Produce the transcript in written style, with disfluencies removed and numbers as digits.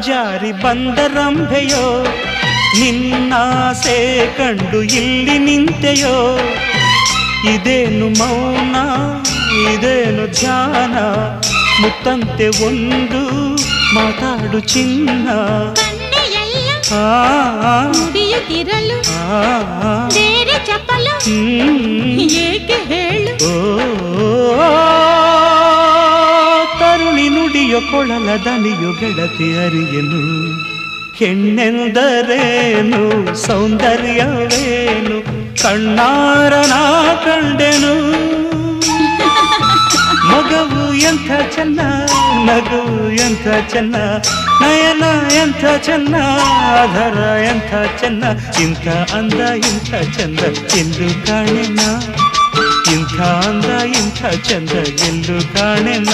ಜಾರಿ ಬಂದರಂಭೆಯೋ ನಿನ್ನಾಸೆ ಕಂಡು ಇಲ್ಲಿ ನಿಂತೆಯೋ ಇದೇನು ಮೌನ ಇದೇನು ಧ್ಯಾನ ಮುತ್ತಂತೆ ಒಂದು ಮಾತಾಡು ಚಿನ್ನ ಮುಡಿಯುತ್ತಿರಲು ಬೇರೆ ಚಪಲು ಏಕೆ ಹೇಳು ತರುಣಿ ನುಡಿಯೋ ಕೊಳಲ ದನಿಯು ಗೆಳತಿ ಅರಿಯನು ಹೆಣ್ಣೆಂದರೇನು ಸೌಂದರ್ಯವೇನು ಕಣ್ಣಾರನ ಕಂಡೆನು ಮಗವು ಎಂಥ ಚೆನ್ನ ನಗುವು ಎಂಥ ಚೆನ್ನ ನಯನ ಎಂಥ ಚೆನ್ನ ಆಧಾರ ಎಂಥ ಚೆನ್ನ ಇಂಥ ಅಂದ ಇಂಥ ಚಂದ ಎಂದು ಕಾಣೆನ ಇಂಥ ಅಂದ ಇಂಥ ಚಂದ ಎಂದು ಕಾಣೆನ